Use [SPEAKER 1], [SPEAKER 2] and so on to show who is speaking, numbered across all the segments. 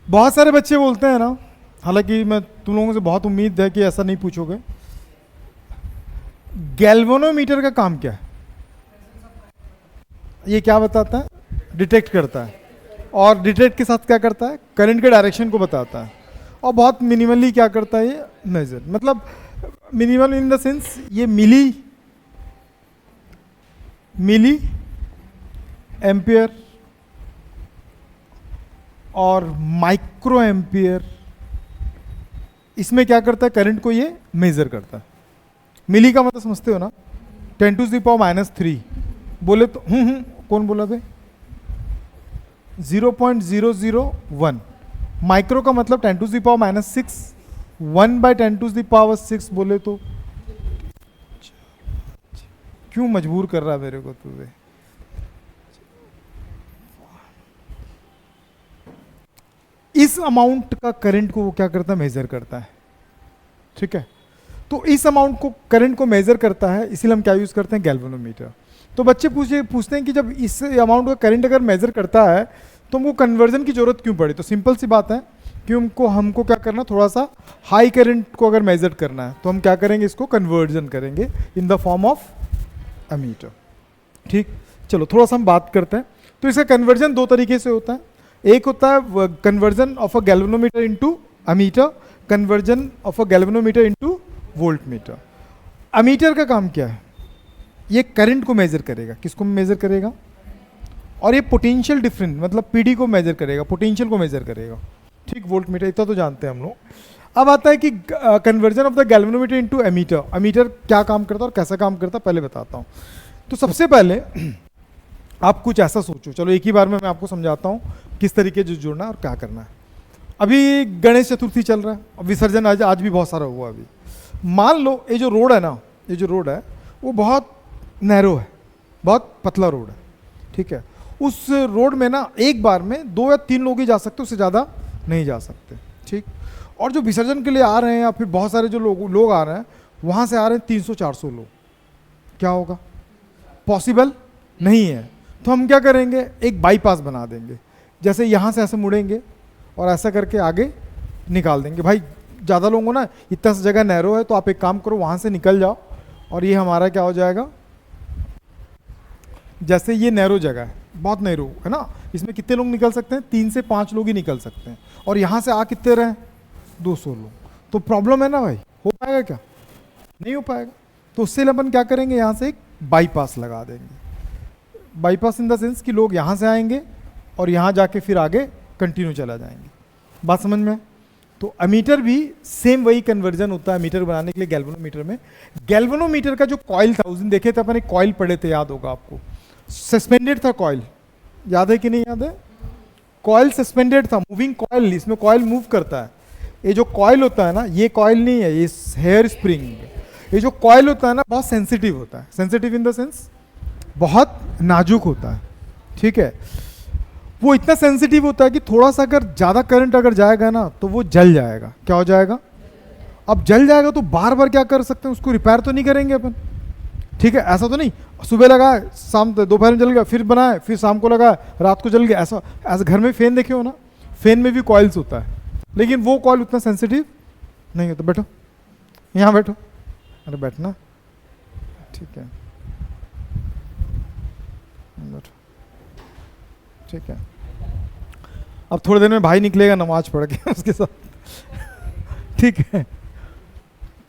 [SPEAKER 1] बहुत सारे बच्चे बोलते हैं ना, हालांकि मैं तुम लोगों से बहुत उम्मीद है कि ऐसा नहीं पूछोगे, गैल्वेनोमीटर का काम क्या है? ये क्या बताता है? डिटेक्ट करता है। और डिटेक्ट के साथ क्या करता है? करंट के डायरेक्शन को बताता है। और बहुत मिनिमली क्या करता है? ये मेजर, मतलब मिनिमल इन द सेंस ये मिली एम्पियर और माइक्रो एम्पियर, इसमें क्या करता है? करंट को ये मेजर करता है। मिली का मतलब समझते हो ना? 10⁻³ बोले तो कौन बोला बे? 0.001। माइक्रो का मतलब 10⁻⁶, 1/10⁻⁶ बोले तो। क्यों मजबूर कर रहा है मेरे को तू बे? इस अमाउंट का करंट को वो क्या करता है? मेजर करता है। ठीक है, तो इस अमाउंट को करंट को मेजर करता है, इसीलिए हम क्या यूज करते हैं? गैल्वेनोमीटर। तो बच्चे पूछते हैं कि जब इस अमाउंट का करंट अगर मेजर करता है तो हमको कन्वर्जन की जरूरत क्यों पड़ी? तो सिंपल सी बात है कि हमको क्या करना, थोड़ा सा हाई करंट को अगर मेजर करना है तो हम क्या करेंगे? इसको कन्वर्जन करेंगे in the form of ammeter. ठीक, चलो थोड़ा सा हम बात करते हैं। तो इसका कन्वर्जन दो तरीके से होता है। एक होता है conversion of a galvanometer into ammeter, conversion of a galvanometer into voltmeter. Ammeter का काम क्या है? ये करंट को मेजर करेगा। किसको मेजर करेगा? और ये पोटेंशियल डिफरेंस मतलब पीडी को मेजर करेगा, पोटेंशियल को मेजर करेगा। ठीक, वोल्टमीटर इतना तो जानते हैं हम लोग। अब आता है कि conversion of the galvanometer into ammeter. Ammeter क्या काम करता है और कैसा काम करता है पहले बताता हूँ। तो सबसे पहले आप कुछ ऐसा सोचो, चलो एक ही बार में मैं आपको समझाता हूँ किस तरीके से जुड़ना है और क्या करना है। अभी गणेश चतुर्थी चल रहा है, अब विसर्जन आज भी बहुत सारा हुआ। अभी मान लो ये जो रोड है ना, ये जो रोड है वो बहुत नैरो है, बहुत पतला रोड है। ठीक है, उस रोड में ना एक बार में 2 या 3 लोग ही जा सकते, उससे ज़्यादा नहीं जा सकते। ठीक, और जो विसर्जन के लिए आ रहे हैं या फिर बहुत सारे जो लोग आ रहे हैं, वहाँ से आ रहे हैं 300-400 लोग, क्या होगा? पॉसिबल नहीं है। तो हम क्या करेंगे? एक बाईपास बना देंगे। जैसे यहाँ से ऐसे मुड़ेंगे और ऐसा करके आगे निकाल देंगे। भाई ज़्यादा लोग हो ना, इतना सा जगह नैरो है, तो आप एक काम करो, वहाँ से निकल जाओ और ये हमारा क्या हो जाएगा? जैसे ये नैरो जगह है, बहुत नैरो है ना, इसमें कितने लोग निकल सकते हैं? 3 से 5 लोग ही निकल सकते हैं। और यहाँ से आ कितने रहे? 200 लोग। तो प्रॉब्लम है ना भाई, हो पाएगा क्या? नहीं हो पाएगा। तो उससे अपन क्या करेंगे? यहाँ से एक बाईपास लगा देंगे। बाईपास इन द सेंस कि लोग यहाँ से आएंगे और यहाँ जाके फिर आगे कंटिन्यू चला जाएंगे। बात समझ में? तो अमीटर भी सेम वही कन्वर्जन होता है अमीटर बनाने के लिए गैल्वेनोमीटर में। गैल्वेनोमीटर का जो कॉइल था, उस दिन देखे थे अपन, एक कॉइल पढ़े थे, याद होगा आपको, सस्पेंडेड था कॉइल, याद है कि नहीं याद है? कॉइल सस्पेंडेड था, मूविंग कॉइल, इसमें कॉइल मूव करता है। ये जो कॉइल होता है ना, ये कॉइल नहीं है, ये हेयर स्प्रिंग। ये जो कॉइल होता है ना, बहुत सेंसिटिव होता है। सेंसिटिव इन द सेंस बहुत नाजुक होता है। ठीक है, वो इतना सेंसिटिव होता है कि थोड़ा सा अगर ज़्यादा करंट अगर जाएगा ना तो वो जल जाएगा। क्या हो जाएगा? अब जल जाएगा तो बार बार क्या कर सकते हैं? उसको रिपेयर तो नहीं करेंगे अपन। ठीक है, ऐसा तो नहीं सुबह लगाए, शाम दोपहर में जल गया, फिर बनाए, फिर शाम को लगाए, रात को जल गया। ऐसा घर में फैन देखे हो ना, फैन में भी कॉइल्स होता है, लेकिन वो कॉइल उतना सेंसिटिव नहीं होता। बैठो, यहाँ बैठो, अरे बैठना, ठीक है, बैठो, ठीक है। अब थोड़ी देर में भाई निकलेगा नमाज पढ़ के उसके साथ। ठीक है,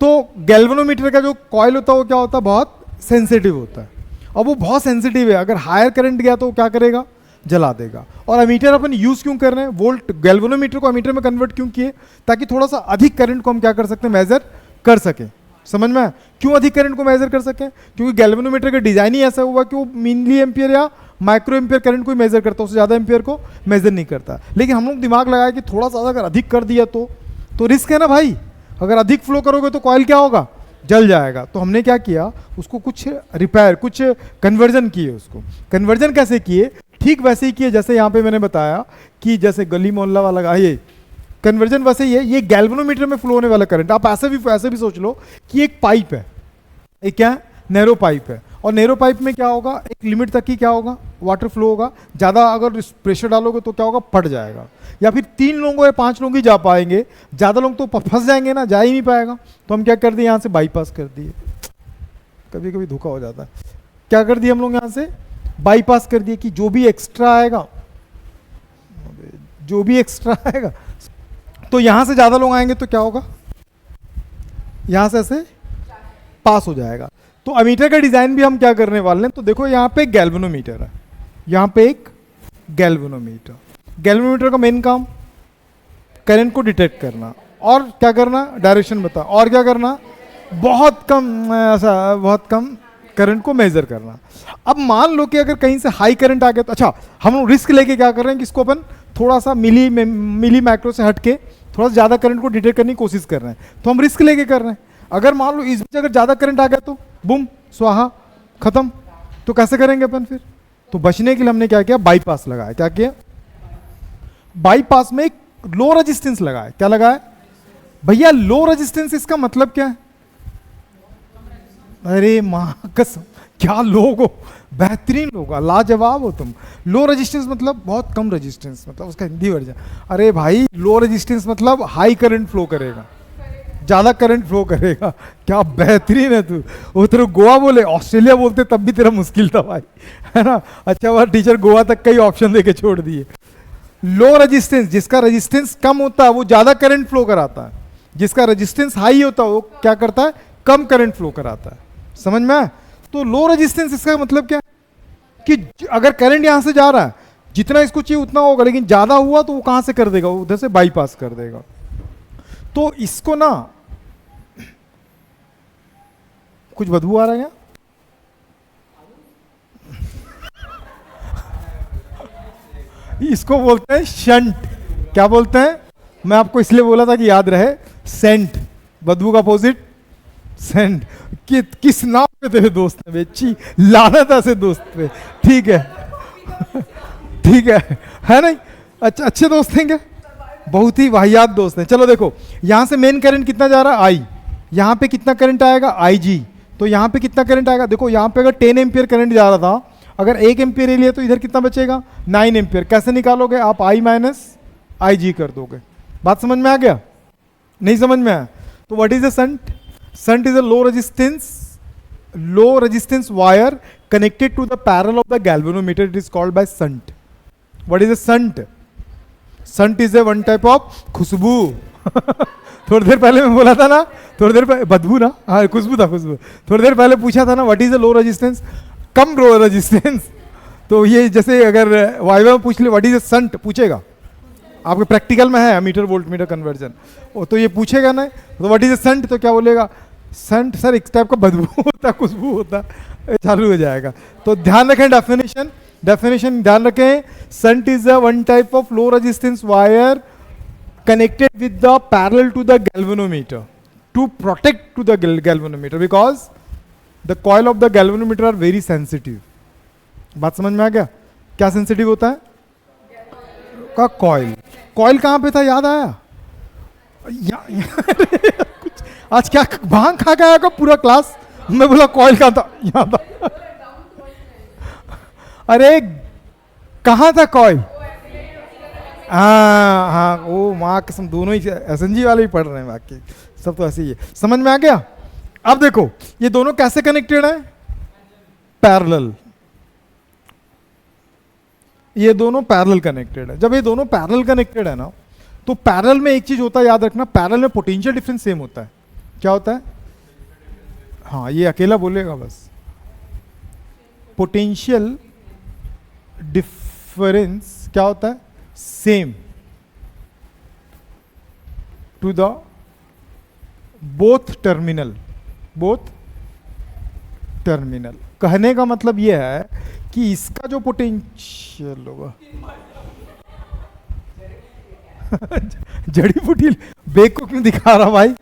[SPEAKER 1] तो गैल्वेनोमीटर का जो कॉइल होता है वो क्या होता है? बहुत सेंसिटिव होता है। और वो बहुत सेंसिटिव है, अगर हायर करंट गया तो वो क्या करेगा? जला देगा। और अमीटर अपन यूज क्यों कर रहे हैं? वोल्ट गैल्वेनोमीटर को अमीटर में कन्वर्ट क्यों किए? ताकि थोड़ा सा अधिक करंट को हम क्या कर सकते हैं? मेजर कर सके। समझ में? क्यों अधिक करंट को मेजर कर सके? क्योंकि गैल्वेनोमीटर का डिजाइन ही ऐसा हुआ कि वो मिली एम्पियर या माइक्रो एम्पियर करंट को ही मेजर करता है, उससे ज़्यादा एम्पियर को मेजर नहीं करता। लेकिन हम लोग दिमाग लगाया कि थोड़ा सा अगर अधिक कर दिया तो रिस्क है ना भाई। अगर अधिक फ्लो करोगे तो कॉइल क्या होगा? जल जाएगा। तो हमने क्या किया? उसको कुछ रिपेयर, कुछ कन्वर्जन किए। उसको कन्वर्जन कैसे किए? ठीक वैसे ही किए जैसे यहाँ पे मैंने बताया कि जैसे गली मोहल्ला वाला ये कन्वर्जन वैसे ही है। ये गैल्वेनोमीटर में फ्लो होने वाला करंट, आप ऐसे भी सोच लो कि एक पाइप है, एक क्या है? नैरो पाइप है, और नैरो पाइप में क्या होगा, एक लिमिट तक ही क्या होगा, वाटर फ्लो होगा, ज़्यादा अगर प्रेशर डालोगे तो क्या होगा, फट जाएगा। या फिर 3 लोगों या 5 लोग ही जा पाएंगे, ज़्यादा लोग तो फंस जाएंगे ना, जा ही नहीं पाएगा। तो हम क्या कर दिए, यहाँ से बाईपास कर दिए। कभी कभी धोखा हो जाता है। क्या कर दिए हम लोग, यहाँ से बाईपास कर दिए कि जो भी एक्स्ट्रा आएगा, जो भी एक्स्ट्रा आएगा, तो यहाँ से ज़्यादा लोग आएंगे तो क्या होगा, यहाँ से ऐसे पास हो जाएगा। तो अमीटर का डिजाइन भी हम क्या करने वाले हैं, तो देखो यहाँ पे एक गैल्वेनोमीटर है, यहाँ पे एक गैल्वेनोमीटर। गैल्वेनोमीटर का मेन काम करंट को डिटेक्ट करना, और क्या करना, डायरेक्शन बता, और क्या करना, बहुत कम करंट को मेजर करना। अब मान लो कि अगर कहीं से हाई करंट आ गया तो अच्छा, हम लोग रिस्क लेके क्या कर रहे हैं कि इसको अपन थोड़ा सा मिली माइक्रो से हट के थोड़ा सा ज़्यादा करंट को डिटेक्ट करने की कोशिश कर रहे हैं, तो हम रिस्क लेके कर रहे हैं। अगर मान लो इस बीच अगर ज़्यादा करंट आ गया तो बुम स्वाहा खत्म, तो कैसे करेंगे अपन फिर। तो बचने के लिए हमने क्या किया, बाईपास लगाया। क्या किया, बाईपास में एक लो रेजिस्टेंस लगाया। क्या लगाया भैया, लो रेजिस्टेंस, इसका मतलब क्या है, अरे माँ कसम, क्या लोग हो, बेहतरीन लोग, लाजवाब हो तुम। लो रेजिस्टेंस मतलब बहुत कम रेजिस्टेंस, मतलब उसका हिंदी वर्जन। अरे भाई लो रेजिस्टेंस मतलब हाई करंट फ्लो करेगा, ज़्यादा करंट फ्लो करेगा। क्या बेहतरीन है तू। वो तेरे गोवा बोले, ऑस्ट्रेलिया बोलते तब भी तेरा मुश्किल था भाई, है ना। अच्छा वह टीचर गोवा तक कई ऑप्शन देके छोड़ दिए। लो रेजिस्टेंस, जिसका रेजिस्टेंस कम होता है वो ज़्यादा करंट फ्लो कराता है, जिसका रेजिस्टेंस हाई होता है वो क्या करता है, कम करंट फ्लो कराता है। समझ में आया। तो लो रेजिस्टेंस इसका मतलब क्या कि अगर करंट यहां से जा रहा है, जितना इसको चाहिए उतना होगा, लेकिन ज्यादा हुआ तो वो कहां से कर देगा, उधर से बाईपास कर देगा। तो इसको ना, कुछ बदबू आ रहा है क्या, इसको बोलते हैं शंट। क्या बोलते हैं, मैं आपको इसलिए बोला था कि याद रहे, सेंट, बदबू का अपोजिट सेंट। किस नाम पे तेरे दोस्त है बेची, लानत ऐसे दोस्त पे। ठीक है ठीक है नहीं, अच्छा अच्छे दोस्त हैं क्या, बहुत ही वाहियात दोस्त हैं। चलो देखो, यहां से मेन करंट कितना जा रहा है, आई, यहां पे कितना करंट आएगा, आई जी। तो यहां पे कितना करंट आएगा, देखो यहां पे अगर 10 एम्पियर करंट जा रहा था, अगर 1 एम्पियर लिया तो इधर कितना बचेगा, 9 एम्पियर। कैसे निकालोगे आप, आई माइनस आई जी कर दोगे। बात समझ में आ गया, नहीं समझ में आया। तो what is the shunt, shunt is a low resistance wire connected to the parallel of the galvanometer. It is called by shunt. What is a shunt? Shunt is a one type of खुशबू थोड़ी देर पहले मैं बोला था ना, थोड़ी देर पहले बदबू ना, हाँ खुशबू था, खुशबू। थोड़ी देर पहले पूछा था ना, what is a low resistance, come low resistance. तो ये जैसे अगर वाइवा में पूछ ले व्हाट इज अ शंट, पूछेगा आपके प्रैक्टिकल में है मीटर वोल्ट मीटर कन्वर्जन, तो ये पूछेगा ना, तो व्हाट इज अ शंट, तो क्या बोलेगा, संट सर एक टाइप का बदबू होता, खुशबू होता, चालू हो जाएगा। तो ध्यान रखें, डेफिनेशन ध्यान रखें। Shunt is a one type of low resistance wire connected with the parallel to the galvanometer to protect to the galvanometer because the coil of the galvanometer are very sensitive. बात समझ में आ गया, क्या sensitive होता है का coil. Coil कहाँ पे था, याद आया कुछ आज क्या भांग खा के आया का पूरा क्लास, मैं बोला कॉइल कहाँ था, यहाँ था अरे कहाँ था कॉइल, हाँ हाँ, वो माँ कसम दोनों ही एसएनजी वाले ही पढ़ रहे हैं, बाकी सब तो ऐसे ही है। समझ में आ गया। अब देखो ये दोनों कैसे कनेक्टेड है, पैरेलल, ये दोनों पैरेलल कनेक्टेड है। जब ये दोनों पैरेलल कनेक्टेड है ना, तो पैरेलल में एक चीज होता है याद रखना, पैरेलल में पोटेंशियल डिफरेंस सेम होता है। क्या होता है, हाँ ये अकेला बोलेगा बस, पोटेंशियल डिफरेंस क्या होता है, same to the both terminal, both terminal. कहने का मतलब यह है कि इसका जो पोटेंशियल होगा जड़ी बूटी बेग को क्यों दिखा रहा भाई,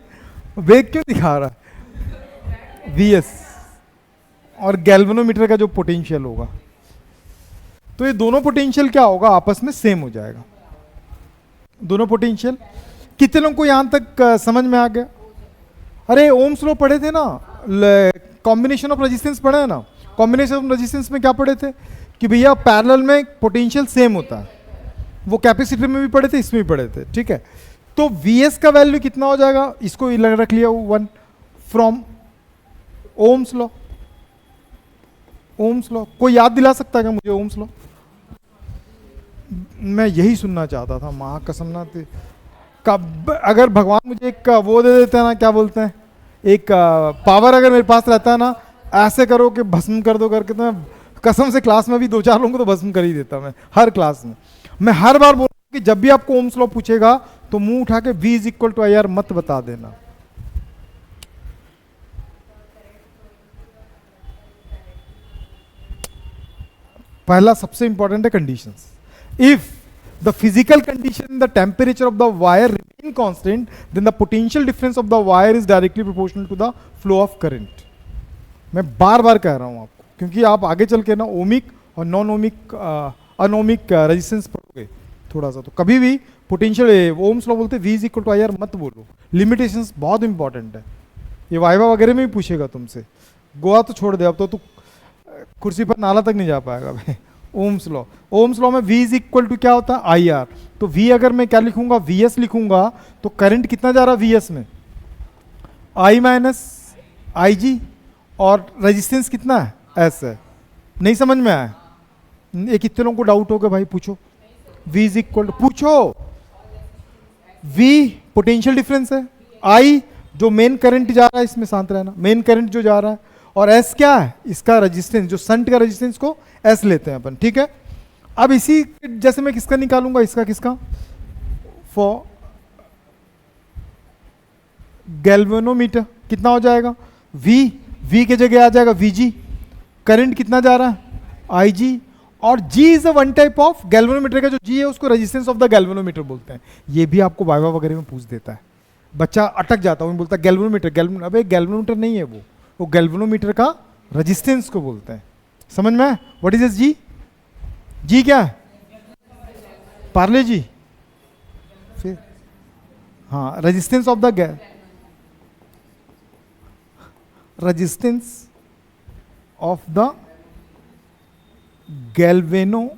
[SPEAKER 1] बेग क्यों दिखा रहा है, वीएस और गैल्वेनोमीटर का जो पोटेंशियल होगा, तो ये दोनों पोटेंशियल क्या होगा, आपस में सेम हो जाएगा। दोनों पोटेंशियल, कितने लोगों को यहां तक समझ में आ गया। अरे ओम्स लॉ पढ़े थे ना, कॉम्बिनेशन ऑफ रेजिस्टेंस पढ़े है ना, कॉम्बिनेशन रेजिस्टेंस में क्या पढ़े थे कि भैया पैरेलल में पोटेंशियल सेम होता है, वो कैपेसिटर में भी पढ़े थे, इसमें भी पढ़े थे, ठीक है। तो Vs का वैल्यू कितना हो जाएगा, इसको रख लिया 1 from Ohm's law. Ohm's law कोई याद दिला सकता है क्या मुझे ओम्स लॉ? मैं यही सुनना चाहता था, महाकसम ना कब अगर भगवान मुझे एक वो दे देते हैं ना, क्या बोलते हैं, एक पावर अगर मेरे पास रहता है ना, ऐसे करो कि भस्म कर दो करके, तो मैं कसम से क्लास में भी 2-4 लोगों को तो भस्म कर ही देता मैं हर क्लास में। मैं हर बार बोलूँ कि जब भी आपको ओम्स लॉ पूछेगा तो मुंह उठा के V is equal to I R मत बता देना। पहला सबसे इंपॉर्टेंट है conditions. If the physical condition, the temperature of the wire remain constant, then the potential difference of the wire is directly proportional to the flow of current। मैं बार बार कह रहा हूं आपको, क्योंकि आप आगे चल के ना ओमिक और नॉन ओमिक अनोमिक रेजिस्टेंस पढ़ोगे थोड़ा सा, तो कभी भी पोटेंशियल ओम्स लॉ बोलते V is equal to I R मत बोलो। लिमिटेशंस बहुत इंपॉर्टेंट है, ये वाइवा वगैरह में भी पूछेगा तुमसे। गोवा तो छोड़ दे, अब तो तू कुर्सी पर नाला तक नहीं जा पाएगा भाई। ओम्स लॉ, ओम्स लॉ में V इज इक्वल टू क्या होता है, आई आर। तो V अगर मैं क्या लिखूंगा, Vs लिखूंगा, तो करंट कितना जा रहा है Vs में, I माइनस आई जी, और रेजिस्टेंस कितना है, S है। नहीं समझ में आया? ये कितने लोगों को डाउट होगा भाई, पूछो। V इज इक्वल टू, पूछो। V पोटेंशियल डिफरेंस है, I जो मेन करंट जा रहा है, इसमें शांत रहना, मेन करंट जो जा रहा है, और S क्या है, इसका रेजिस्टेंस, जो शंट का रेजिस्टेंस को S लेते हैं अपन, ठीक है। अब इसी जैसे मैं किसका निकालूंगा, इसका किसका, फॉर गैल्वेनोमीटर कितना हो जाएगा, V के जगह आ जाएगा VG। करंट कितना जा रहा है, IG, और G is a one type of galvanometer का जो G है उसको रेजिस्टेंस ऑफ द गैल्वेनोमीटर बोलते हैं। ये भी आपको वाइवा वगैरह में पूछ देता है, बच्चा अटक जाता है, बोलता है गैल्वेनोमीटर, अबे गैल्वेनोमीटर नहीं है वो गैल्वेनोमीटर का रेजिस्टेंस को बोलते हैं। समझ में? व्हाट इज दिस जी क्या है, पार्ले जी, फिर हाँ, resistance of the resistance of the galvanometer.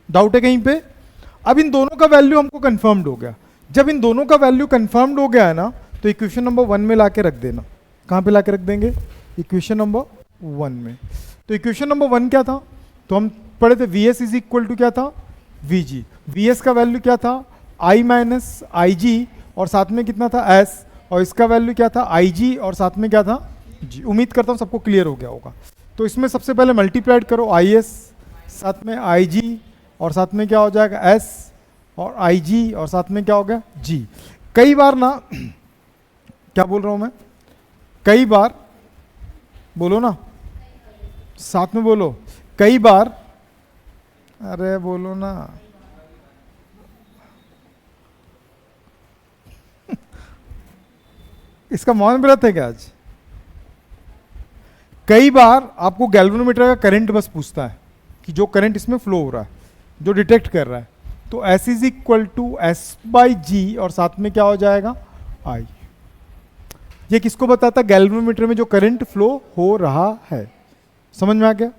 [SPEAKER 1] Doubt है कहीं पे? अब इन दोनों का वैल्यू हमको कंफर्म्ड हो गया। जब इन दोनों का वैल्यू कंफर्म्ड हो गया है ना, तो इक्वेशन नंबर 1 में लाके रख देना। कहाँ पे लाके रख देंगे, इक्वेशन नंबर 1 में। तो इक्वेशन नंबर 1 क्या था, तो हम पढ़े थे Vs इज इक्वल टू क्या था, Vg। Vs का वैल्यू क्या था, I माइनस आई जी, और साथ में कितना था S, और इसका वैल्यू क्या था Ig, और साथ में क्या था G। उम्मीद करता हूँ सबको क्लियर हो गया होगा। तो इसमें सबसे पहले मल्टीप्लाइड करो Is, साथ में Ig, और साथ में क्या हो जाएगा S, और Ig, और साथ में क्या हो गया G। कई बार ना क्या बोल रहा हूँ मैं, कई बार बोलो ना, साथ में बोलो, कई बार, अरे बोलो ना इसका मौन व्रत है क्या आज? कई बार आपको गैल्वेनोमीटर का करंट बस पूछता है कि जो करंट इसमें फ्लो हो रहा है, जो डिटेक्ट कर रहा है, तो S is equal to S by G, और साथ में क्या हो जाएगा I। ये किसको बताता है, गैल्वेनोमीटर में जो करंट फ्लो हो रहा है। समझ में आ गया?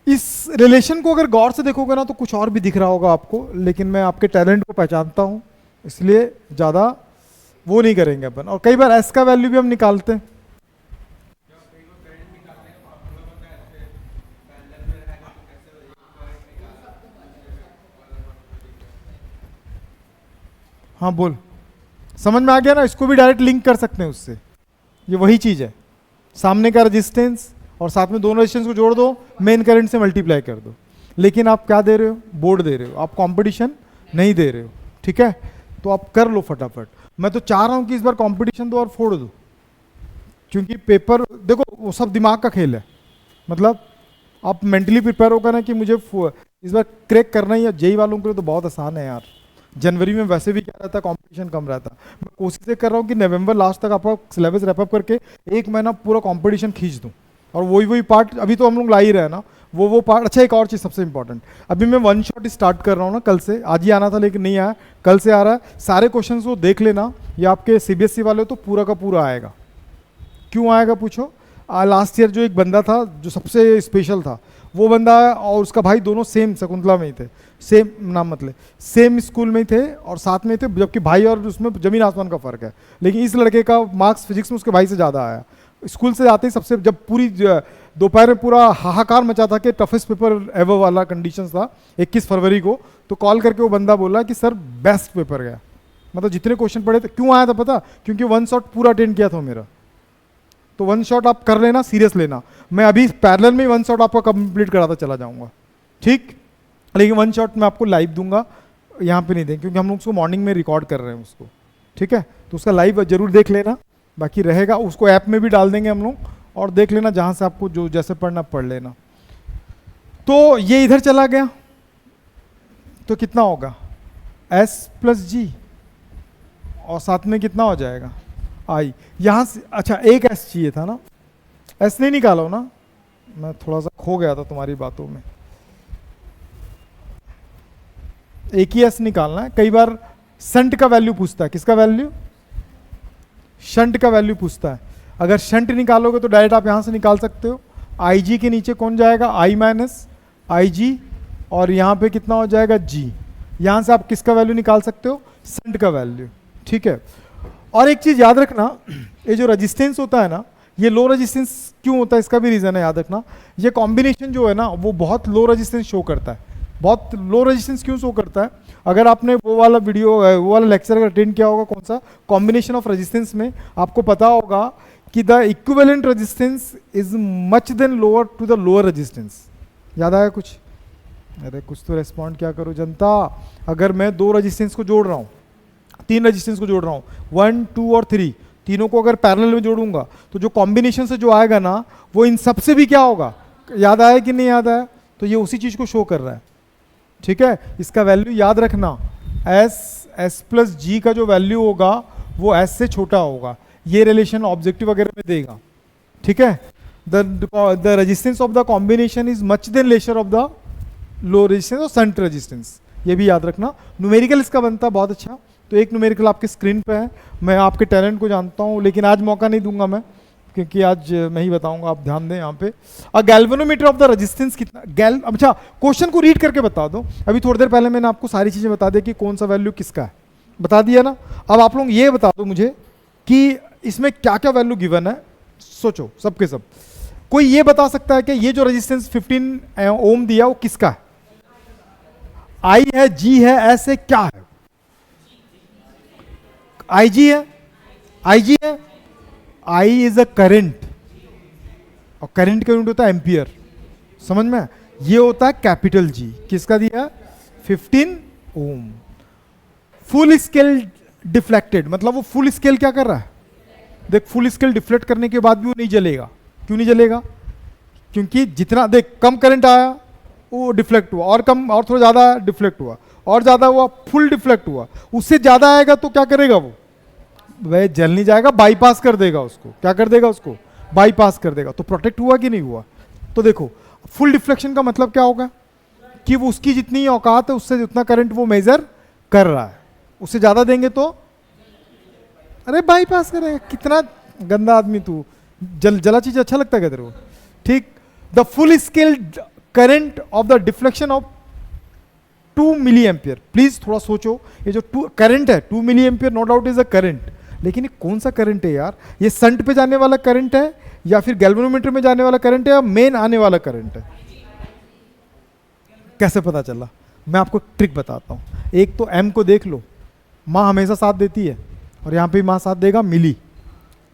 [SPEAKER 1] इस रिलेशन को अगर गौर से देखोगे ना तो कुछ और भी दिख रहा होगा आपको, लेकिन मैं आपके टैलेंट को पहचानता हूं, इसलिए ज़्यादा वो नहीं करेंगे अपन। और कई बार S का वैल्यू भी हम निकालते हैं। हाँ बोल, समझ में आ गया ना? इसको भी डायरेक्ट लिंक कर सकते हैं उससे, ये वही चीज़ है, सामने का रेजिस्टेंस और साथ में दोनों रेजिस्टेंस को जोड़ दो, मेन करंट से मल्टीप्लाई कर दो। लेकिन आप क्या दे रहे हो, बोर्ड दे रहे हो, आप कंपटीशन नहीं दे रहे हो, ठीक है? तो आप कर लो फटाफट। मैं तो चाह रहा हूँ कि इस बार कंपटीशन दो और फोड़ दो, क्योंकि पेपर देखो वो सब दिमाग का खेल है। मतलब आप मेंटली प्रिपेयर होगा ना कि मुझे इस बार क्रैक करना ही है। जेई वालों के लिए तो बहुत आसान है यार, जनवरी में वैसे भी क्या रहता है, कंपटीशन कम रहता है। मैं कोशिश ये कर रहा हूँ कि नवंबर लास्ट तक आपका सिलेबस रैपअप करके 1 महीना पूरा कंपटीशन खींच दूँ, और वही पार्ट अभी तो हम लोग ला ही रहे हैं ना, वो पार्ट। अच्छा, एक और चीज़ सबसे इंपॉर्टेंट, अभी मैं वन शॉट स्टार्ट कर रहा हूँ ना, कल से, आज ही आना था लेकिन नहीं आया, कल से आ रहा है। सारे क्वेश्चन को देख लेना, ये आपके CBSE वाले तो पूरा का पूरा आएगा। क्यों आएगा पूछो? लास्ट ईयर जो एक बंदा था जो सबसे स्पेशल था, वो बंदा और उसका भाई दोनों सेम शकुंतला में ही थे, सेम नाम मतलब सेम स्कूल में ही थे और साथ में थे, जबकि भाई और उसमें ज़मीन आसमान का फ़र्क है। लेकिन इस लड़के का मार्क्स फिजिक्स में उसके भाई से ज़्यादा आया। स्कूल से आते ही सबसे, जब पूरी दोपहर में पूरा हाहाकार मचा था कि टफेस्ट पेपर एवर वाला कंडीशन था 21 फरवरी को, तो कॉल करके वो बंदा बोला कि सर बेस्ट पेपर गया, मतलब जितने क्वेश्चन पढ़े थे। क्यों आया था पता? क्योंकि 1 शॉट पूरा अटेंड किया था मेरा। तो 1 शॉट आप कर लेना, सीरियस लेना। मैं अभी पैरेलल में 1 शॉट आपका कंप्लीट कराता चला जाऊंगा, ठीक? लेकिन 1 शॉट मैं आपको लाइव दूंगा, यहाँ पे नहीं देंगे क्योंकि हम लोग उसको मॉर्निंग में रिकॉर्ड कर रहे हैं उसको, ठीक है? तो उसका लाइव जरूर देख लेना, बाकी रहेगा उसको ऐप में भी डाल देंगे हम लोग, और देख लेना जहाँ से आपको जो जैसे पढ़ना पढ़ लेना। तो ये इधर चला गया तो कितना होगा? S + G, और साथ में कितना हो जाएगा? I। यहाँ से अच्छा एक S चाहिए था ना, S नहीं निकालो ना, मैं थोड़ा सा खो गया था तुम्हारी बातों में। एक ही S निकालना है। कई बार शंट का वैल्यू पूछता है। किसका वैल्यू? शंट का वैल्यू पूछता है। अगर शंट निकालोगे तो डायरेक्ट आप यहाँ से निकाल सकते हो। IG के नीचे कौन जाएगा? I - IG, और यहाँ पे कितना हो जाएगा? G। यहाँ से आप किसका वैल्यू निकाल सकते हो? शंट का वैल्यू, ठीक है? और एक चीज़ याद रखना, ये जो रेजिस्टेंस होता है ना, ये लो रेजिस्टेंस क्यों होता है इसका भी रीज़न है, याद रखना। ये कॉम्बिनेशन जो है ना वो बहुत लो रेजिस्टेंस शो करता है। बहुत लो रेजिस्टेंस क्यों शो करता है? अगर आपने वो वाला वीडियो, वो वाला लेक्चर अगर अटेंड किया होगा, कौन सा, कॉम्बिनेशन ऑफ रेजिस्टेंस में, आपको पता होगा कि the equivalent resistance is much than lower to the lower resistance. याद आया कुछ? अरे कुछ तो रेस्पॉन्ड क्या करो जनता। अगर मैं 2 रेजिस्टेंस को जोड़ रहा हूँ, 3 रेजिस्टेंस को जोड़ रहा हूँ, 1, 2 और 3, तीनों को अगर पैरेलल में जोड़ूंगा तो जो कॉम्बिनेशन से जो आएगा ना वो इन सब से भी क्या होगा? याद आया कि नहीं याद आया? तो ये उसी चीज़ को शो कर रहा है, ठीक है? इसका वैल्यू याद रखना, S + G का जो वैल्यू होगा वो S से छोटा होगा। ये रिलेशन ऑब्जेक्टिव वगैरह में देगा, ठीक है? The resistance of the combination is much than lesser of the low resistance और शंट रेजिस्टेंस। ये भी याद रखना। न्यूमेरिकल इसका बनता है बहुत अच्छा। तो एक न्यूमेरिकल आपके स्क्रीन पे है। मैं आपके टैलेंट को जानता हूँ, लेकिन आज मौका नहीं दूंगा मैं, क्योंकि आज मैं ही बताऊंगा, आप ध्यान दें यहाँ पे। गैल्वेनोमीटर ऑफ द रेजिस्टेंस कितना अच्छा क्वेश्चन को रीड करके बता दो। अभी थोड़ी देर पहले मैंने आपको सारी चीज़ें बता दी कि कौन सा वैल्यू किसका है, बता दिया ना। अब आप लोग ये बता दो मुझे कि इसमें क्या क्या वैल्यू गिवन है। सोचो सबके सब। कोई ये बता सकता है कि ये जो रेजिस्टेंस 15 ओम दिया वो किसका है? I है, G है, S है, क्या है? IG है, IG है। I इज अ करंट, और करंट का यूनिट होता है एम्पियर, समझ में? ये होता है कैपिटल G। किसका दिया? 15 ओम। फुल स्केल डिफ्लेक्टेड, मतलब वो फुल स्केल क्या कर रहा है? देख, फुल स्केल डिफ्लेक्ट करने के बाद भी वो नहीं जलेगा। क्यों नहीं जलेगा? क्योंकि जितना देख कम करंट आया वो डिफ्लेक्ट हुआ, और कम, और थोड़ा ज़्यादा डिफ्लेक्ट हुआ, और ज़्यादा हुआ, फुल डिफ्लेक्ट हुआ। उससे ज़्यादा आएगा तो क्या करेगा वो? वह जल नहीं जाएगा, बाईपास कर देगा उसको। क्या कर देगा उसको? बाईपास कर देगा। तो प्रोटेक्ट हुआ कि नहीं हुआ? तो देखो, फुल डिफ्लेक्शन का मतलब क्या होगा? कि वो उसकी जितनी औकात है उससे जितना करंट वो मेजर कर रहा है, उससे ज़्यादा देंगे तो अरे बाईपास करेगा। कितना गंदा आदमी तू। जला चीज़ अच्छा लगता है क्या तेरे को? ठीक। The full scale current of the deflection of 2 milli ampere. Please थोड़ा सोचो, ये जो करंट है 2 milli ampere no doubt is a current, लेकिन ये कौन सा करंट है यार? ये संट पे जाने वाला करंट है, या फिर गैल्वेनोमीटर में जाने वाला करंट है, या मेन आने वाला करंट है? कैसे पता चला? मैं आपको ट्रिक बताता हूँ। एक तो एम को देख लो, माँ हमेशा साथ देती है, और यहाँ पे माँ साथ देगा मिली।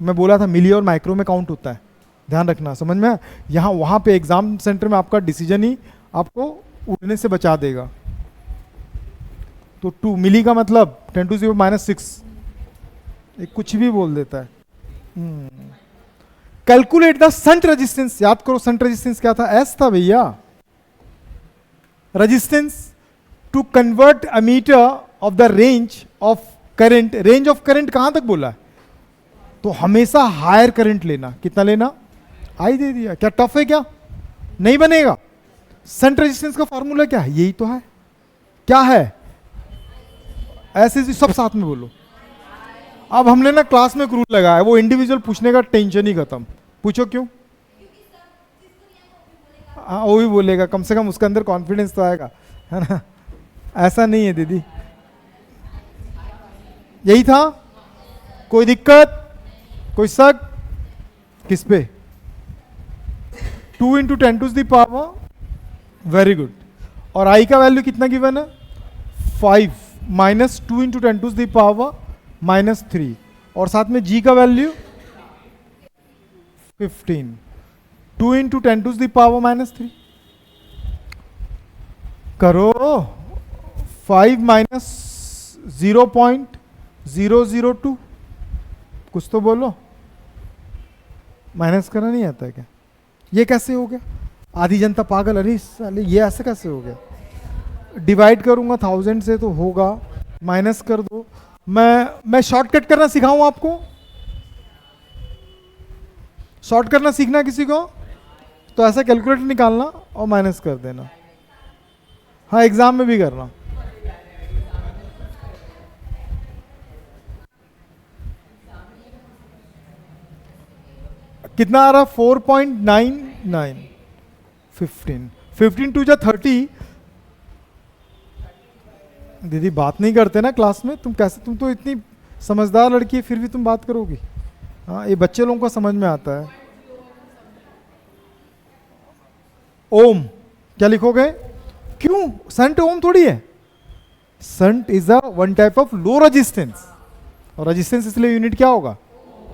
[SPEAKER 1] मैं बोला था मिली और माइक्रो में काउंट होता है, ध्यान रखना, समझ में? यहाँ वहाँ पे एग्जाम सेंटर में आपका डिसीजन ही आपको उड़ने से बचा देगा। तो 2 मिली का मतलब 10⁻⁻⁶, एक कुछ भी बोल देता है। Calculate the shunt resistance. याद करो संट रेजिस्टेंस क्या था? एस था भैया। Resistance to convert ammeter of the range of current. Range of current कहां तक बोला है? तो हमेशा हायर करंट लेना। कितना लेना? आई दे दिया। क्या टफ है? क्या नहीं बनेगा? संट रेजिस्टेंस का फॉर्मूला क्या है? यही तो है। क्या है? ऐसे सब साथ में बोलो। अब हमने ना क्लास में एक रूल लगाया है, वो इंडिविजुअल पूछने का टेंशन ही खत्म। पूछो क्यों? हाँ वो भी बोलेगा, कम से कम उसके अंदर कॉन्फिडेंस तो आएगा, है ना। ऐसा नहीं है दीदी, यही था। कोई दिक्कत, कोई शक किस पे? 2 इंटू 10⁻⁴, वेरी गुड। और आई का वैल्यू कितना गिवन है? 5 माइनस 2 इंटू 10⁻³ और साथ में जी का वैल्यू 15। 2 इंटू 10⁻³ करो। 5 माइनस 0.002, कुछ तो बोलो। माइनस करना नहीं आता है क्या? ये कैसे हो गया? आधी जनता पागल, अरे साले ये ऐसे कैसे हो गया? डिवाइड करूंगा 1000 से तो होगा, माइनस कर दो। मैं शॉर्टकट करना सिखाऊं आपको? शॉर्ट करना सीखना किसी को? तो ऐसा कैलकुलेटर निकालना और माइनस कर देना। हाँ, एग्जाम में भी करना। कितना आ रहा? 4.99। 15 टू जा 30। दीदी बात नहीं करते ना क्लास में, तुम कैसे? तुम तो इतनी समझदार लड़की है फिर भी तुम बात करोगी? हाँ, ये बच्चे लोगों को समझ में आता है। ओम क्या लिखोगे? क्यों? संट ओम थोड़ी है। Shunt is a one type of low resistance, और रेजिस्टेंस इसलिए यूनिट क्या होगा?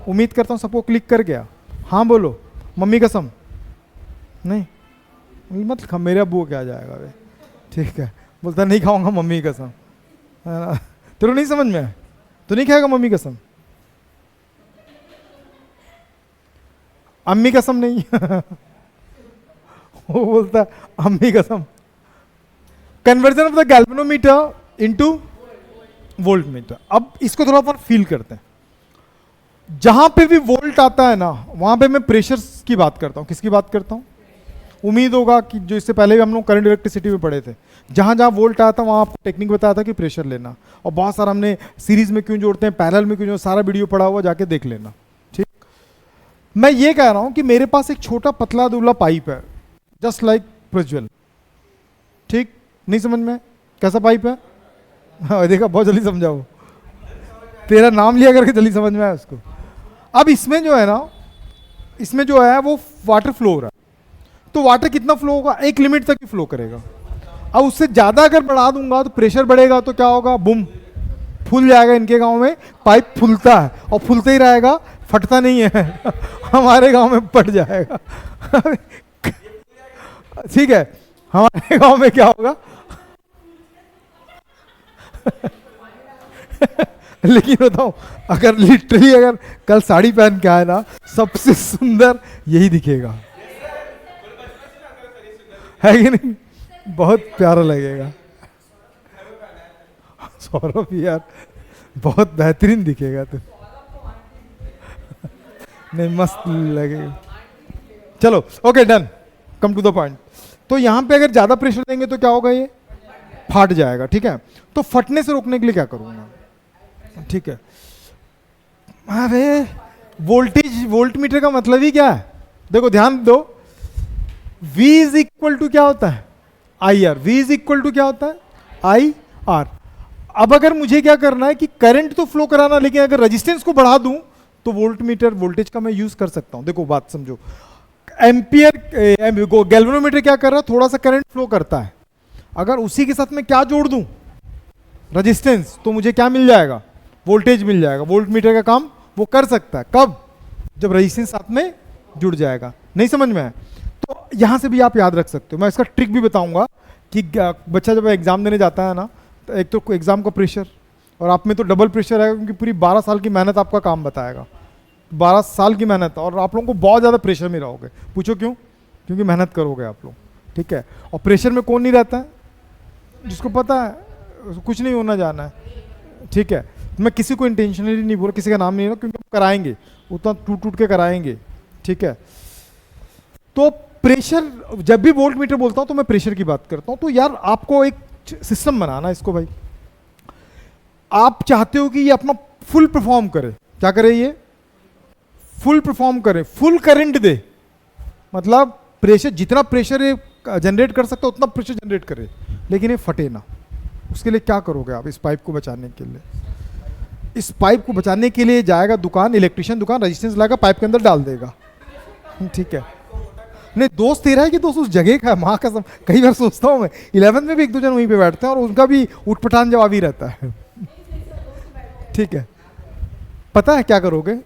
[SPEAKER 1] उम्मीद करता हूं सबको क्लिक कर गया। हाँ बोलो, मम्मी कसम। नहीं मत खा, मेरे अब्बू क्या जाएगा वे। ठीक है, बोलता नहीं खाऊंगा मम्मी कसम। तेरे नहीं समझ में आया तो नहीं खाएगा मम्मी कसम। अम्मी कसम नहीं। वो बोलता है अम्मी कसम। Conversion of the galvanometer into volt meter. अब इसको थोड़ा अपन फील करते हैं। जहां पे भी वोल्ट आता है ना, वहां पे मैं प्रेशर की बात करता हूं। किसकी बात करता हूं? उम्मीद होगा कि जो इससे पहले भी हम लोग करंट इलेक्ट्रिसिटी में पढ़े थे, जहां जहां वोल्ट आता वहां आपको टेक्निक बताया था कि प्रेशर लेना। और बहुत सारा हमने सीरीज में क्यों जोड़ते हैं, पैरेलल में क्यों जोड़ते हैं, सारा वीडियो पढ़ा हुआ, जाके देख लेना। ठीक, मैं ये कह रहा हूं कि मेरे पास एक छोटा पतला दुबला पाइप है, जस्ट लाइक प्रज्वल। ठीक, नहीं समझ में? कैसा पाइप है? हाँ देखा, बहुत जल्दी समझाओ। तेरा नाम लिया करके जल्दी समझ में आया उसको। अब इसमें जो है ना, इसमें जो है वो वाटर फ्लो हो रहा है। तो वाटर कितना फ्लो होगा? एक लिमिट तक ही फ्लो करेगा। अब उससे ज्यादा अगर बढ़ा दूंगा तो प्रेशर बढ़ेगा, तो क्या होगा? बुम, फूल जाएगा। इनके गांव में पाइप फूलता है और फूलते ही रहेगा, फटता नहीं है। हमारे गांव में फट जाएगा। ठीक है, हमारे गांव में क्या होगा? लेकिन बताओ, अगर लिटरली अगर कल साड़ी पहन के आए ना, सबसे सुंदर यही दिखेगा, है कि नहीं? बहुत प्यारा लगेगा। सौरभ यार बहुत बेहतरीन दिखेगा तू। नहीं, मस्त लगेगा। चलो okay, done, come to the point. तो यहां पे अगर ज्यादा प्रेशर देंगे तो क्या होगा? ये फट जाएगा। ठीक है, तो फटने से रोकने के लिए क्या करूंगा? ठीक है, अरे वोल्टेज, वोल्ट मीटर का मतलब ही क्या है? देखो ध्यान दो, V इज इक्वल टू क्या होता है? IR। V is equal to क्या होता है? IR। अब अगर मुझे क्या करना है कि करंट तो फ्लो कराना, लेकिन अगर रेजिस्टेंस को बढ़ा दूं तो वोल्ट मीटर, वोल्टेज का मैं यूज कर सकता हूं। देखो बात समझो, एम्पियर गैल्वेनोमीटर क्या कर रहा है? थोड़ा सा करंट फ्लो करता है। अगर उसी के साथ में क्या जोड़ दूं? रेजिस्टेंस, तो मुझे क्या मिल जाएगा? वोल्टेज मिल जाएगा। वोल्ट मीटर का काम वो कर सकता है। कब? जब रेजिस्टेंस साथ में जुड़ जाएगा। नहीं समझ में आया? तो यहां से भी आप याद रख सकते हो। मैं इसका ट्रिक भी बताऊंगा कि बच्चा जब एग्जाम देने जाता है ना, तो एक तो एग्जाम का प्रेशर, और आप में तो डबल प्रेशर है, क्योंकि पूरी 12 साल की मेहनत आपका काम बताएगा। 12 साल की मेहनत, और आप लोगों को बहुत ज़्यादा प्रेशर में रहोगे। पूछो क्यों? क्योंकि मेहनत करोगे आप लोग। ठीक है, और प्रेशर में कौन नहीं रहता है? जिसको पता है कुछ नहीं होना जाना है। ठीक है, मैं किसी को इंटेंशनली नहीं बोल रहा, किसी का नाम नहीं है, क्योंकि हम कराएंगे, उतना टूट टूट के कराएंगे। ठीक है, तो प्रेशर, जब भी वोल्ट मीटर बोलता हूं तो मैं प्रेशर की बात करता हूं। तो यार आपको एक सिस्टम बनाना इसको भाई। आप चाहते हो कि ये अपना फुल परफॉर्म करे। क्या करे? ये फुल परफॉर्म करे, फुल करंट दे, मतलब प्रेशर, जितना प्रेशर ये जनरेट कर सकता है उतना प्रेशर जनरेट करे, लेकिन ये फटे ना। उसके लिए क्या करोगे आप इस पाइप को बचाने के लिए? इस पाइप को बचाने के लिए जाएगा दुकान, इलेक्ट्रिशियन दुकान, रेजिस्टेंस लाएगा, पाइप के अंदर डाल देगा, ठीक है। नहीं, दोस्त तेरा है कि दोस्त उस जगह का है? माँ कसम, कई बार सोचता हूँ मैं, 11th में भी एक दो जन वहीं पे बैठते हैं और उनका भी उठपटांग जवाब ही रहता है, ठीक है। पता है क्या करोगे?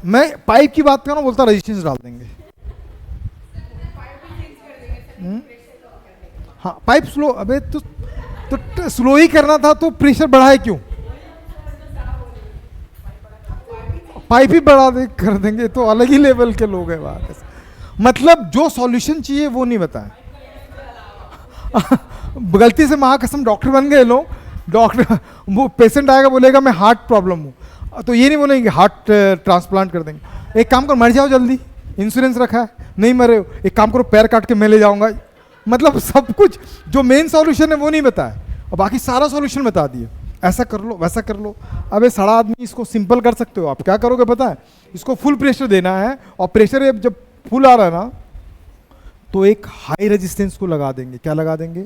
[SPEAKER 1] मैं पाइप की बात कर रहा हूँ, बोलता रेजिस्टेंस डाल देंगे। हाँ, पाइप स्लो, अबे तो स्लो ही करना था तो प्रेशर बढ़ाए क्यों? पाइप ही बढ़ा दे कर देंगे, तो अलग ही लेवल के लोग हैं वहाँ। मतलब जो सॉल्यूशन चाहिए वो नहीं बताया। गलती से महाकसम डॉक्टर बन गए लोग, डॉक्टर, वो पेशेंट आएगा बोलेगा मैं हार्ट प्रॉब्लम हूँ, तो ये नहीं बोलेंगे हार्ट ट्रांसप्लांट कर देंगे। एक काम करो, मर जाओ जल्दी, इंश्योरेंस रखा है, नहीं मरे हो, एक काम करो पैर काट के मैं ले जाऊंगा। मतलब सब कुछ जो मेन सॉल्यूशन है वो नहीं बताया और बाकी सारा सॉल्यूशन बता दिए, ऐसा कर लो वैसा कर लो। अबे सड़ा आदमी, इसको सिंपल कर सकते हो आप। क्या करोगे पता है? इसको फुल प्रेशर देना है और प्रेशर जब फुल आ रहा है ना तो एक हाई रेजिस्टेंस को लगा देंगे। क्या लगा देंगे?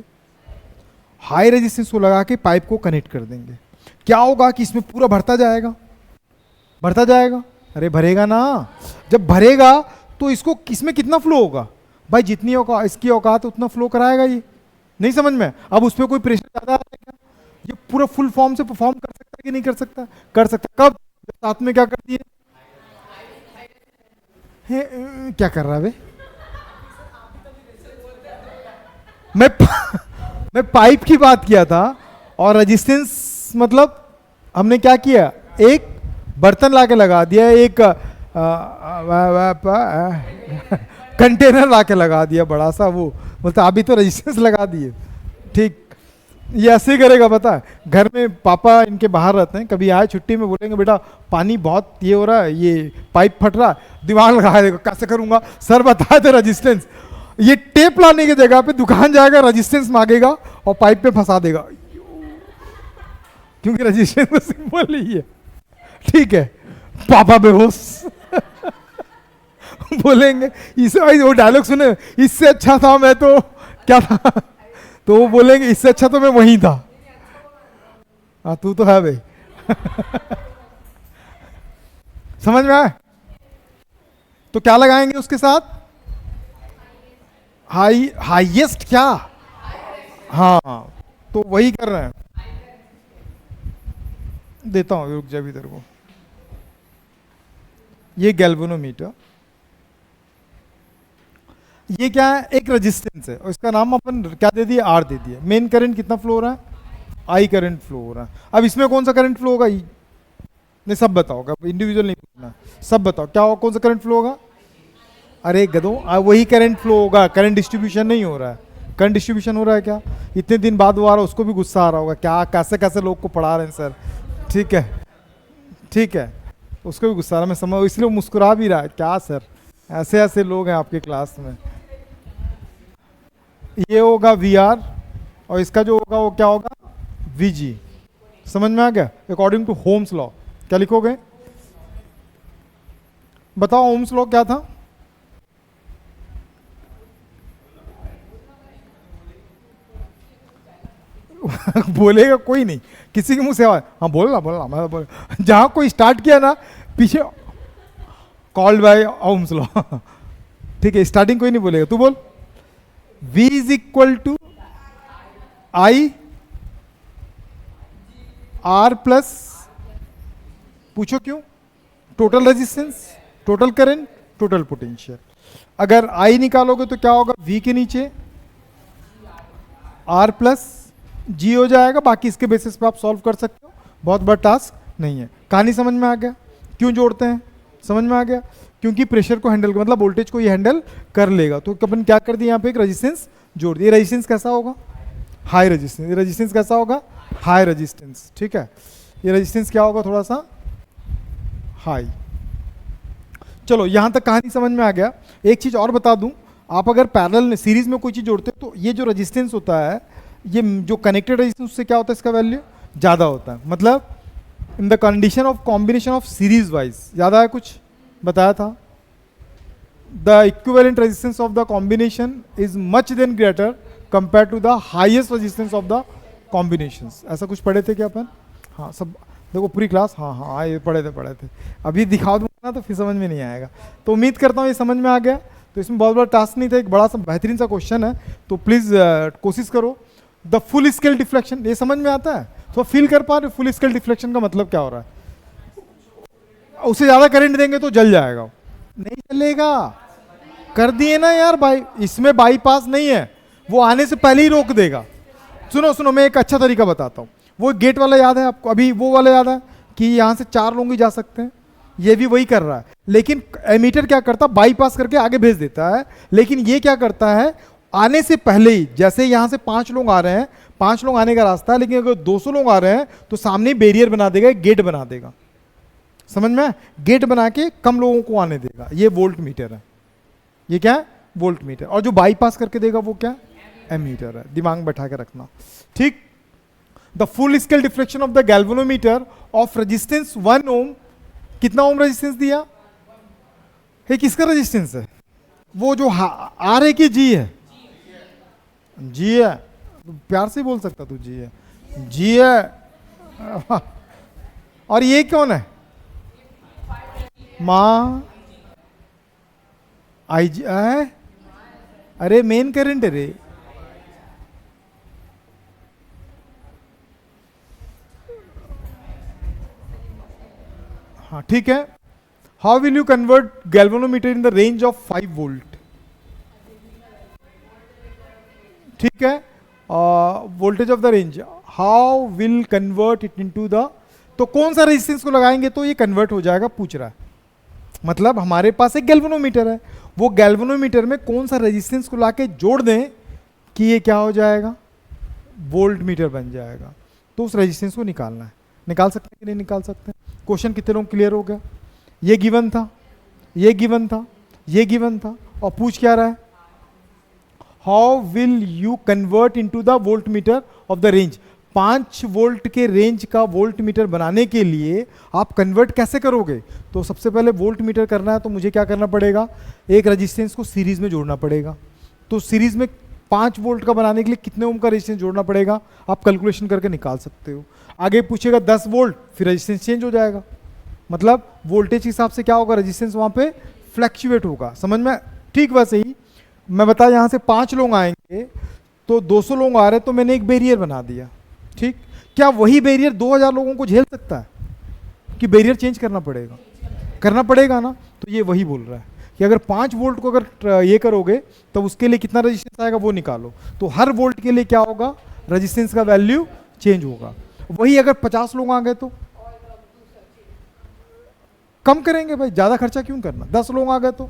[SPEAKER 1] हाई रेजिस्टेंस को लगा के पाइप को कनेक्ट कर देंगे। क्या होगा कि इसमें पूरा भरता जाएगा, भरता जाएगा। अरे भरेगा ना, जब भरेगा तो इसको किसमें कितना फ्लो होगा भाई? जितनी इसकी औकात उतना फ्लो कराएगा ये। नहीं समझ में? अब उस पर कोई प्रेशर ज्यादा है क्या? ये पूरा फुल फॉर्म से परफॉर्म कर सकता है कि नहीं कर सकता? कर सकता। कब? साथ में क्या कर दिए? क्या कर रहा है? मैं पाइप की बात किया था और रेजिस्टेंस मतलब हमने क्या किया, एक बर्तन लाके लगा दिया, एक कंटेनर लाके लगा दिया बड़ा सा, वो बोलता अभी तो रेजिस्टेंस लगा दिए। ठीक, ये ऐसे ही करेगा। पता है, घर में पापा इनके बाहर रहते हैं, कभी आए छुट्टी में बोलेंगे बेटा पानी बहुत ये हो रहा है, ये पाइप फट रहा है, दिमाग लगा देगा कैसे करूंगा सर, बताए थे रेजिस्टेंस। ये टेप लाने की जगह पे दुकान जाएगा, रेजिस्टेंस मांगेगा और पाइप पे फंसा देगा, क्योंकि रेजिस्टेंस तो सिंपल ही है, ठीक है। पापा बेहोश बोलेंगे, इसे वो डायलॉग सुने, इससे अच्छा था मैं तो क्या था, तो वो बोलेंगे इससे अच्छा तो मैं वहीं था। हाँ तू तो है भाई समझ में आए? तो क्या लगाएंगे उसके साथ? हाईएस्ट क्या? हाँ, तो वही कर रहे हैं। देता हूं, रुक जा भी तेरे को। ये गैल्वेनोमीटर, ये क्या है? एक रेजिस्टेंस है और इसका नाम अपन क्या दे दिए? आर दे दिए। मेन करंट कितना फ्लो हो रहा है? आई करंट फ्लो हो रहा है। अब इसमें कौन सा करंट फ्लो होगा? नहीं सब बताओगा, इंडिविजुअल नहीं पूछना, सब बताओ क्या होगा, कौन सा करंट फ्लो होगा? अरे गधो, वही करंट फ्लो होगा, करंट डिस्ट्रीब्यूशन नहीं हो रहा है। करंट डिस्ट्रीब्यूशन हो रहा है क्या? इतने दिन बाद वो आ रहा है, उसको भी गुस्सा आ रहा होगा, क्या कैसे कैसे लोग को पढ़ा रहे हैं सर, ठीक है ठीक है, उसको भी गुस्सा आ रहा है, मैं समझ, इसलिए वो मुस्कुरा भी रहा है, क्या सर ऐसे ऐसे लोग हैं आपके क्लास में। ये होगा वी आर और इसका जो होगा वो क्या होगा? वी जी। समझ में आ गया? अकॉर्डिंग टू होम्स लॉ क्या लिखोगे? बताओ होम्स लॉ क्या था? बोलेगा कोई नहीं, किसी के मुंह से आवाज, हाँ बोलना बोलना, मैं बोल, जहां कोई स्टार्ट किया ना पीछे कॉल्ड बाय ओम्स लॉ ठीक है, स्टार्टिंग कोई नहीं बोलेगा, तू बोल। V is equal to I R plus, पूछो क्यों? Total resistance, total current, total potential. अगर I निकालोगे तो क्या होगा? V के नीचे R प्लस जी हो जाएगा। बाकी इसके बेसिस पे आप सॉल्व कर सकते हो, बहुत बड़ा टास्क नहीं है। कहानी समझ में आ गया? क्यों जोड़ते हैं? समझ में आ गया? क्योंकि प्रेशर को हैंडल, मतलब वोल्टेज को ये हैंडल कर लेगा। तो अपन क्या कर दिए यहाँ पे? एक रेजिस्टेंस जोड़ दिए। रेजिस्टेंस कैसा होगा? High resistance. रेजिस्टेंस कैसा होगा? हाई रेजिस्टेंस, ठीक है। ये रेजिस्टेंस क्या होगा? थोड़ा सा हाई। चलो यहाँ तक कहानी समझ में आ गया। एक चीज और बता दूं, आप अगर पैरेलल सीरीज में कोई चीज जोड़ते हो तो ये जो रेजिस्टेंस होता है, ये जो कनेक्टेड रेजिस्टेंस, उससे क्या होता है? इसका वैल्यू ज़्यादा होता है। मतलब in the condition of combination of series wise ज़्यादा है। कुछ बताया था? The equivalent resistance of the combination is much than greater compare to the highest resistance of the combinations. ऐसा कुछ पढ़े थे क्या अपन? हाँ सब देखो पूरी क्लास, हाँ हाँ ये पढ़े थे। अभी दिखा दूंगा ना तो फिर समझ में नहीं आएगा। तो उम्मीद करता हूँ ये समझ में आ गया। तो इसमें बहुत बड़ा टास्क नहीं था, एक बड़ा सा बेहतरीन सा क्वेश्चन है, तो प्लीज़ कोशिश करो। द फुल स्केल डिफ्लेक्शन, ये समझ में आता है? तो फील कर पा रहे फुल स्केल डिफ्लेक्शन का मतलब क्या हो रहा है? उससे ज़्यादा करंट देंगे तो जल जाएगा। नहीं चलेगा, कर दिए ना यार भाई, इसमें बाईपास नहीं है, वो आने से पहले ही रोक देगा। सुनो सुनो, मैं एक अच्छा तरीका बताता हूँ। वो गेट वाला याद है आपको? अभी वो वाला याद है कि यहाँ से 4 लोग ही जा सकते हैं? ये भी वही कर रहा है, लेकिन एमीटर क्या करता है, बाईपास करके आगे भेज देता है। लेकिन ये क्या करता है, आने से पहले ही, जैसे यहाँ से 5 लोग आ रहे हैं, 5 लोग आने का रास्ता है, लेकिन अगर 200 लोग आ रहे हैं तो सामने बैरियर बना देगा, एक गेट बना देगा। समझ में? गेट बना के कम लोगों को आने देगा। ये वोल्ट मीटर है। ये क्या है? Volt meter. और जो बाईपास करके देगा वो क्या? एमीटर है। दिमाग में बैठा के रखना, ठीक। The full scale deflection of the galvanometer of resistance 1 ओम, कितना ओम रेजिस्टेंस दिया? ये किसका रेजिस्टेंस है? वो जो आर है कि जी है? जी है। प्यार से बोल सकता तू, जी है, जी है। और ये कौन है? माँ आई जी है? अरे मेन करंट है रे। हाँ ठीक है। How will you convert galvanometer in the range of 5 volt? ठीक है, voltage of the range, how will convert it into the, तो कौन सा रेजिस्टेंस को लगाएंगे तो ये कन्वर्ट हो जाएगा, पूछ रहा है। मतलब हमारे पास एक गैल्वेनोमीटर है, वो गैल्वेनोमीटर में कौन सा रेजिस्टेंस को लाके जोड़ दें कि ये क्या हो जाएगा, वोल्ट मीटर बन जाएगा। तो उस रेजिस्टेंस को निकालना है। निकाल सकते हैं कि नहीं निकाल सकते? क्वेश्चन कितने लोग क्लियर हो गया? ये गिवन था, ये गिवन था, ये गिवन था, और पूछ क्या रहा है, how will you convert into the volt meter of the range. 5 volt के रेंज का वोल्ट मीटर बनाने के लिए आप कन्वर्ट कैसे करोगे? तो सबसे पहले वोल्ट मीटर करना है तो मुझे क्या करना पड़ेगा, एक रेजिस्टेंस को सीरीज में जोड़ना पड़ेगा। तो सीरीज में 5 वोल्ट का बनाने के लिए कितने ओम का रेजिस्टेंस जोड़ना पड़ेगा, आप कैलकुलेशन करके निकाल सकते हो। आगे पूछेगा 10 वोल्ट, फिर रेजिस्टेंस चेंज हो जाएगा। मतलब वोल्टेज के हिसाब से क्या होगा, रेजिस्टेंस वहाँ पे फ्लैक्चुएट होगा। समझ में? ठीक वैसे ही मैं बता, यहाँ से 5 लोग आएंगे तो 200 लोग आ रहे तो मैंने एक बैरियर बना दिया, ठीक। क्या वही बैरियर 2000 लोगों को झेल सकता है कि बैरियर चेंज करना पड़ेगा? करना पड़ेगा ना। तो ये वही बोल रहा है कि अगर 5 वोल्ट को अगर ये करोगे तो उसके लिए कितना रेजिस्टेंस आएगा वो निकालो। तो हर वोल्ट के लिए क्या होगा, रेजिस्टेंस का वैल्यू चेंज होगा। वही अगर 50 लोग आ गए तो कम करेंगे भाई, ज्यादा खर्चा क्यों करना। 10 लोग आ गए तो,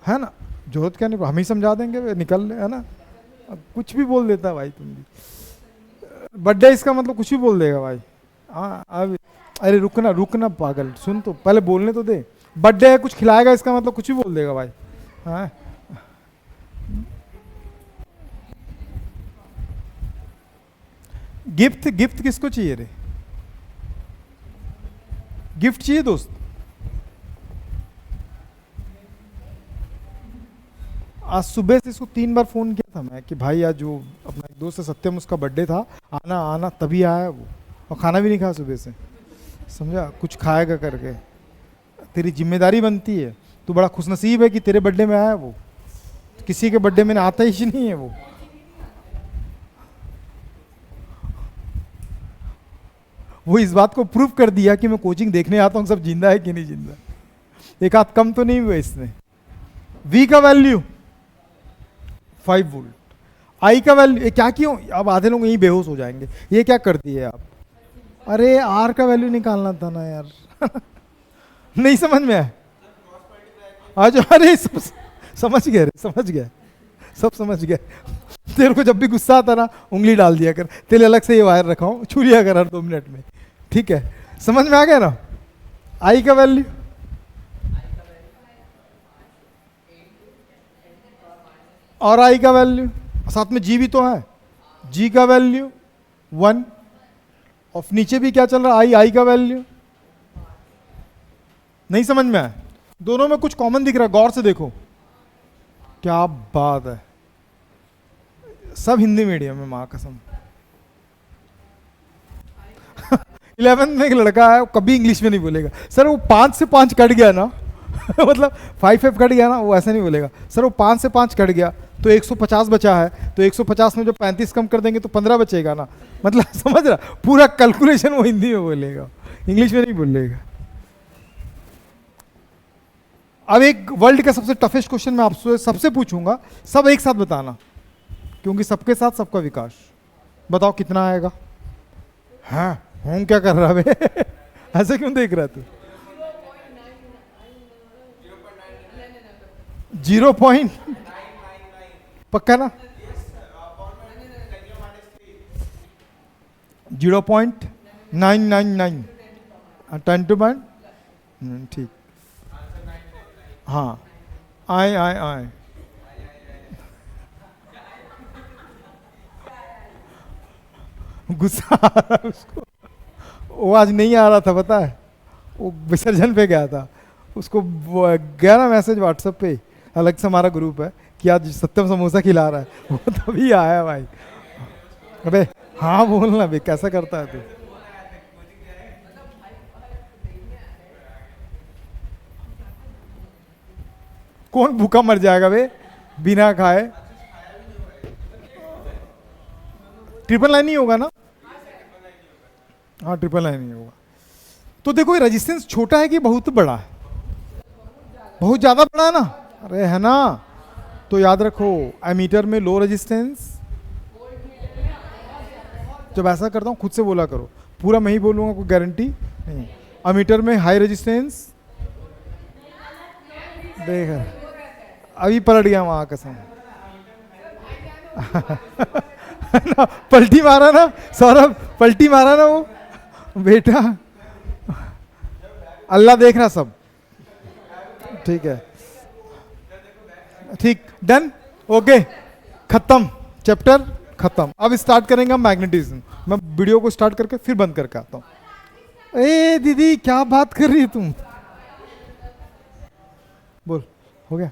[SPEAKER 1] है ना, जरूरत क्या, नहीं हम ही समझा देंगे, निकल, है ना। अब कुछ भी बोल देता है भाई, तुम भी बर्थडे इसका मतलब कुछ भी बोल देगा भाई। हाँ अब, अरे रुकना रुकना पागल, सुन तो पहले बोलने तो दे। बर्थडे है, कुछ खिलाएगा इसका मतलब कुछ भी बोल देगा भाई। हाँ गिफ्ट, गिफ्ट किसको चाहिए रे? गिफ्ट चाहिए दोस्त? आज सुबह से इसको 3 बार फोन किया था मैं कि भाई आज जो अपना एक दोस्त है सत्यम, उसका बर्थडे था, आना आना, तभी आया वो। और खाना भी नहीं खाया सुबह से, समझा, कुछ खाएगा करके। तेरी जिम्मेदारी बनती है, तू बड़ा खुशनसीब है कि तेरे बर्थडे में आया वो, किसी के बर्थडे में आता ही नहीं है वो। वो इस बात को प्रूव कर दिया कि मैं कोचिंग देखने आता हूँ सब जिंदा है कि नहीं जिंदा। एक हाथ कम तो नहीं हुआ इसने। V का वैल्यू 5 वोल्ट, I का वैल्यू क्या क्यों, अब आधे लोग यही बेहोश हो जाएंगे, ये क्या कर दिए आप। अरे R का वैल्यू निकालना था ना यार। नहीं समझ में आया? आज अरे समझ गए, समझ गए, सब समझ गए। तेरे को जब भी गुस्सा आता ना उंगली डाल दिया कर, तेरे अलग से ये वायर रखा हूँ, छुरिया कर हर 2 मिनट में, ठीक है। समझ में आ गया ना? I का वैल्यू और I का वैल्यू, साथ में G भी तो है, G का वैल्यू 1, और नीचे भी क्या चल रहा है, I का वैल्यू। नहीं समझ में आया? दोनों में कुछ कॉमन दिख रहा है, गौर से देखो, क्या बात है, सब हिंदी मीडियम में, माँ कसम। 11th में एक लड़का है, वो कभी इंग्लिश में नहीं बोलेगा सर, वो 5 से 5 कट गया ना मतलब 5 कट गया ना, वो ऐसा नहीं बोलेगा सर, वो 5 से 5 कट गया तो 150 बचा है, तो 150 में जो 35 कम कर देंगे तो 15 बचेगा ना, मतलब समझ रहा, पूरा कैलकुलेशन वो हिंदी में बोलेगा, इंग्लिश में नहीं बोलेगा। अब एक वर्ल्ड का सबसे टफेस्ट क्वेश्चन मैं आपसे सबसे पूछूंगा, सब एक साथ बताना, क्योंकि सबके साथ सबका विकास। बताओ कितना आएगा? हाँ हूँ, क्या कर रहा है ऐसे क्यों देख रहा तू? 0 पॉइंट, पक्का ना? 0.999 10 टू 1, ठीक, हाँ, आए गुस्सा आ रहा है उसको, वो आज नहीं आ रहा था पता है, वो विसर्जन पे गया था, उसको गया ना मैसेज व्हाट्सएप पे, अलग से हमारा ग्रुप है कि आज सत्यम समोसा खिला रहा है, वो तभी आया भाई। अबे हाँ बोलना भाई, कैसा करता है तू? कौन भूखा मर जाएगा बे बिना खाए? 999 ही होगा ना? हाँ 999 ही होगा। तो देखो ये रेजिस्टेंस छोटा है कि बहुत बड़ा है? बहुत ज्यादा बड़ा है ना, अरे है ना, तो याद रखो एमीटर में लो रेजिस्टेंस, जब ऐसा करता हूँ खुद से बोला करो, पूरा मैं ही बोलूंगा, कोई गारंटी नहीं। एमीटर में हाई रेजिस्टेंस, देख अभी पलट गया वहां कसम ना, पलटी मारा ना सौरभ, पलटी मारा ना वो बेटा, अल्लाह देख रहा सब, ठीक है, ठीक, डन, ओके, खत्म, चैप्टर खत्म। अब स्टार्ट करेंगे हम मैग्नेटिज्म। मैं वीडियो को स्टार्ट करके फिर बंद करके आता हूँ। ए दीदी क्या बात कर रही है तुम, बोल, हो गया?